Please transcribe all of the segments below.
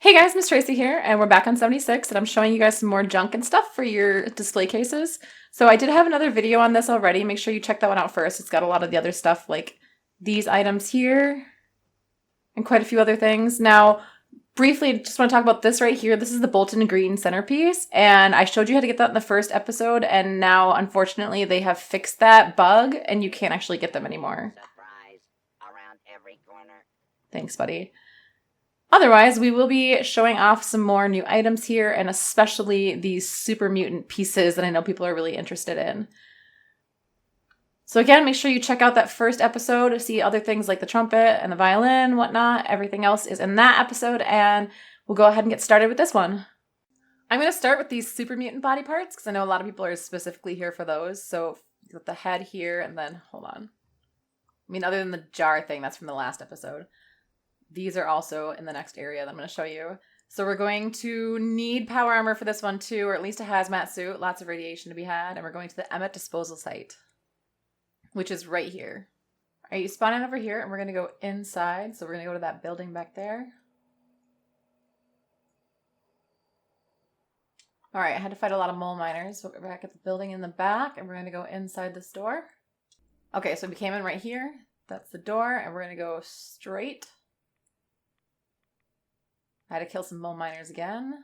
Hey guys, Miss Tracey here, and we're back on 76, and I'm showing you guys some more junk and stuff for your display cases. So I did have another video on this already. Make sure you check that one out first. It's got a lot of the other stuff, like these items here, and quite a few other things. Now, briefly, just want to talk about this right here. This is the Bolton green centerpiece, and I showed you how to get that in the first episode, and now, unfortunately, they have fixed that bug, and you can't actually get them anymore. Surprise around every corner. Thanks, buddy. Otherwise, we will be showing off some more new items here, and especially these super mutant pieces that I know people are really interested in. So again, make sure you check out that first episode to see other things like the trumpet and the violin, whatnot. Everything else is in that episode, and we'll go ahead and get started with this one. I'm going to start with these super mutant body parts, because I know a lot of people are specifically here for those. So with the head here, and then, hold on. I mean, other than the jar thing, that's from the last episode. These are also in the next area that I'm going to show you. So we're going to need power armor for this one too, or at least a hazmat suit. Lots of radiation to be had. And we're going to the Emmet disposal site, which is right here. All right, you spawn in over here, and we're going to go inside. So we're going to go to that building back there. All right, I had to fight a lot of mole miners. So we're back at the building in the back, and we're going to go inside this door. Okay, so we came in right here. That's the door, and we're going to go straight. I had to kill some mole miners again.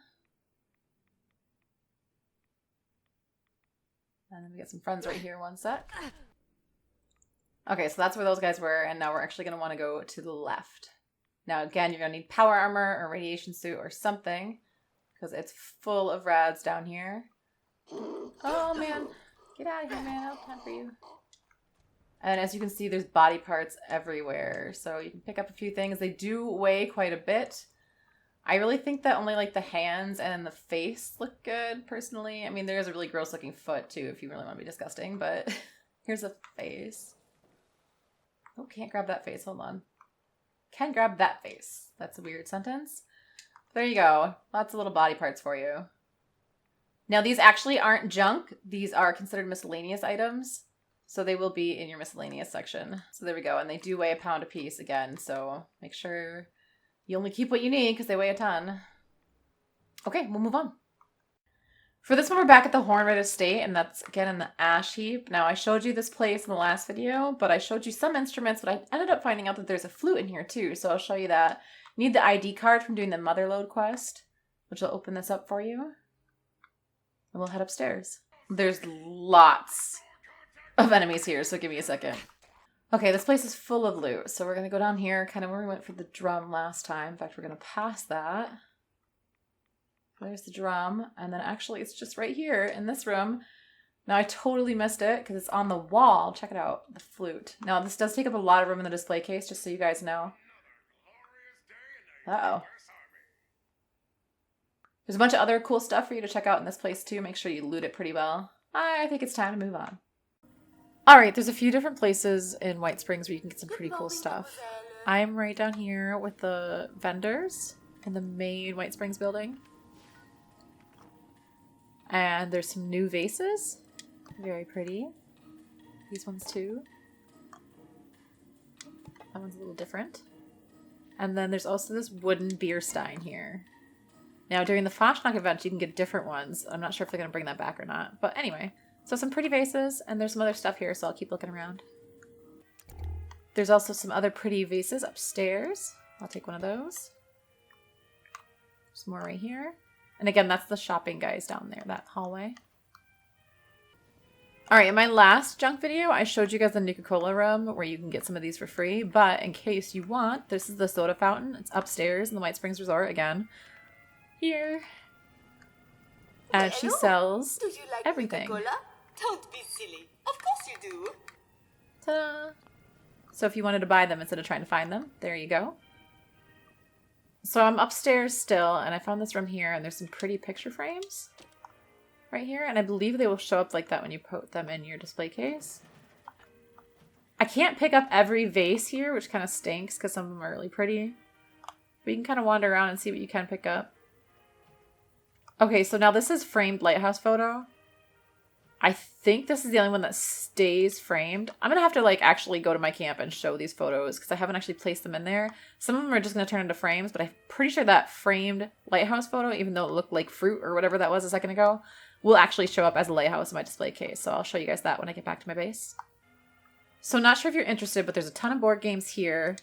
And then we got some friends right here, one sec. Okay, so that's where those guys were, and now we're actually going to want to go to the left. Now again, you're going to need power armor or radiation suit or something, because it's full of rads down here. Oh man, get out of here, man, I don't have time for you. And as you can see, there's body parts everywhere, so you can pick up a few things. They do weigh quite a bit. I really think that only like the hands and the face look good, personally. I mean, there is a really gross looking foot too, if you really want to be disgusting, but here's a face. Oh, can't grab that face. Hold on. Can grab that face. That's a weird sentence. There you go. Lots of little body parts for you. Now, these actually aren't junk. These are considered miscellaneous items, so they will be in your miscellaneous section. So there we go. And they do weigh a pound a piece again, so make sure you only keep what you need because they weigh a ton. Okay, we'll move on. For this one, we're back at the Hornred Estate, and that's again in the ash heap. Now, I showed you this place in the last video, but I showed you some instruments, but I ended up finding out that there's a flute in here too, so I'll show you that. You need the ID card from doing the Motherlode quest, which will open this up for you. And we'll head upstairs. There's lots of enemies here, so give me a second. Okay, this place is full of loot, so we're going to go down here, kind of where we went for the drum last time. In fact, we're going to pass that. There's the drum, and then actually it's just right here in this room. Now, I totally missed it because it's on the wall. Check it out, the flute. Now, this does take up a lot of room in the display case, just so you guys know. Uh-oh. There's a bunch of other cool stuff for you to check out in this place, too. Make sure you loot it pretty well. I think it's time to move on. Alright, there's a few different places in White Springs where you can get some pretty cool stuff. I'm right down here with the vendors in the main White Springs building. And there's some new vases. Very pretty. These ones too. That one's a little different. And then there's also this wooden beer stein here. Now during the Fashnacht event you can get different ones. I'm not sure if they're going to bring that back or not. But anyway. So some pretty vases, and there's some other stuff here, so I'll keep looking around. There's also some other pretty vases upstairs. I'll take one of those. There's more right here. And again, that's the shopping guys down there, that hallway. Alright, in my last junk video, I showed you guys the Nuka-Cola room, where you can get some of these for free, but in case you want, this is the soda fountain. It's upstairs in the White Springs Resort, again. Here. And she sells Do you like everything. Nuka-Cola? Don't be silly. Of course you do. Ta-da! So if you wanted to buy them instead of trying to find them, there you go. So I'm upstairs still, and I found this room here, and there's some pretty picture frames right here, and I believe they will show up like that when you put them in your display case. I can't pick up every vase here, which kind of stinks because some of them are really pretty. But you can kind of wander around and see what you can pick up. Okay, so now this is framed lighthouse photo. I think this is the only one that stays framed. I'm going to have to like actually go to my camp and show these photos because I haven't actually placed them in there. Some of them are just going to turn into frames, but I'm pretty sure that framed lighthouse photo, even though it looked like fruit or whatever that was a second ago, will actually show up as a lighthouse in my display case. So I'll show you guys that when I get back to my base. So not sure if you're interested, but there's a ton of board games here.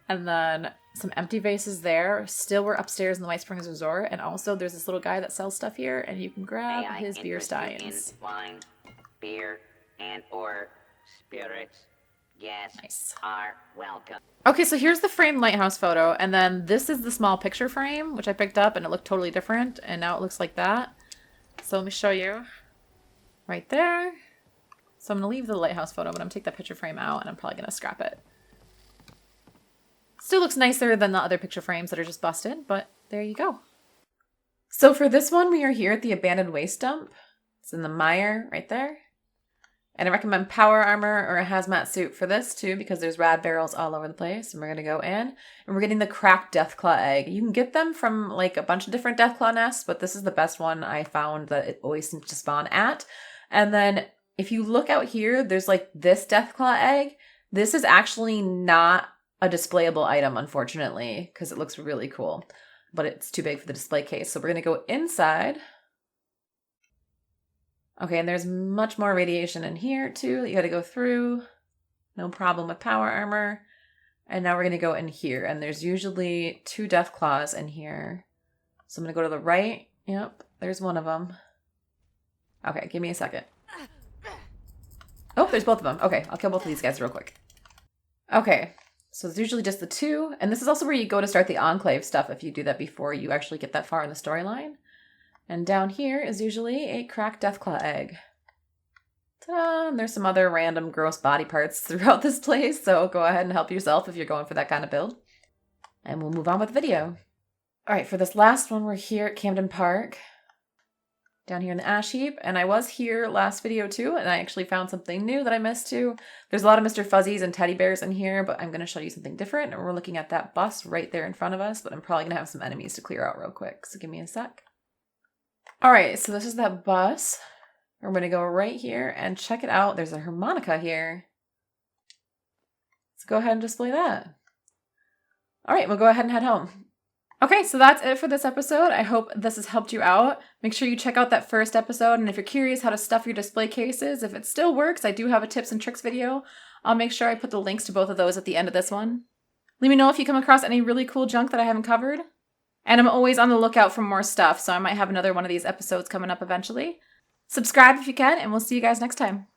And then some empty vases there. Still, we're upstairs in the White Springs Resort. And also, there's this little guy that sells stuff here, and you can grab his beer steins. Wine, beer, and or spirits. Guests Nice. are welcome. Okay, so here's the framed lighthouse photo. And then this is the small picture frame, which I picked up, and it looked totally different. And now it looks like that. So let me show you. Right there. So I'm going to leave the lighthouse photo, but I'm going to take that picture frame out, and I'm probably going to scrap it. Still looks nicer than the other picture frames that are just busted, but there you go. So for this one, we are here at the abandoned waste dump. It's in the mire right there. And I recommend power armor or a hazmat suit for this too, because there's rad barrels all over the place. And we're going to go in and we're getting the Cracked Deathclaw Egg. You can get them from like a bunch of different Deathclaw nests, but this is the best one I found that it always seems to spawn at. And then if you look out here, there's like this Deathclaw Egg. This is actually not a displayable item, unfortunately, because it looks really cool, but it's too big for the display case. So we're going to go inside. Okay, and there's much more radiation in here too that you got to go through. No problem with power armor. And now we're going to go in here, and there's usually 2 Deathclaws in here. So I'm going to go to the right. Yep, there's one of them. Okay, give me a second. Oh, there's both of them. Okay, I'll kill both of these guys real quick. Okay. So it's usually just the 2. And this is also where you go to start the Enclave stuff if you do that before you actually get that far in the storyline. And down here is usually a Cracked Deathclaw Egg. Ta-da! And there's some other random gross body parts throughout this place, so go ahead and help yourself if you're going for that kind of build. And we'll move on with the video. Alright, for this last one, we're here at Camden Park. Down here in the ash heap, and I was here last video too, and I actually found something new that I missed too. There's a lot of Mr. Fuzzies and teddy bears in here, but I'm going to show you something different, and we're looking at that bus right there in front of us, but I'm probably going to have some enemies to clear out real quick, so give me a sec. Alright, so this is that bus. We're going to go right here and check it out. There's a harmonica here. Let's go ahead and display that. Alright, we'll go ahead and head home. Okay, so that's it for this episode. I hope this has helped you out. Make sure you check out that first episode, and if you're curious how to stuff your display cases, if it still works, I do have a tips and tricks video. I'll make sure I put the links to both of those at the end of this one. Let me know if you come across any really cool junk that I haven't covered. And I'm always on the lookout for more stuff, so I might have another one of these episodes coming up eventually. Subscribe if you can, and we'll see you guys next time.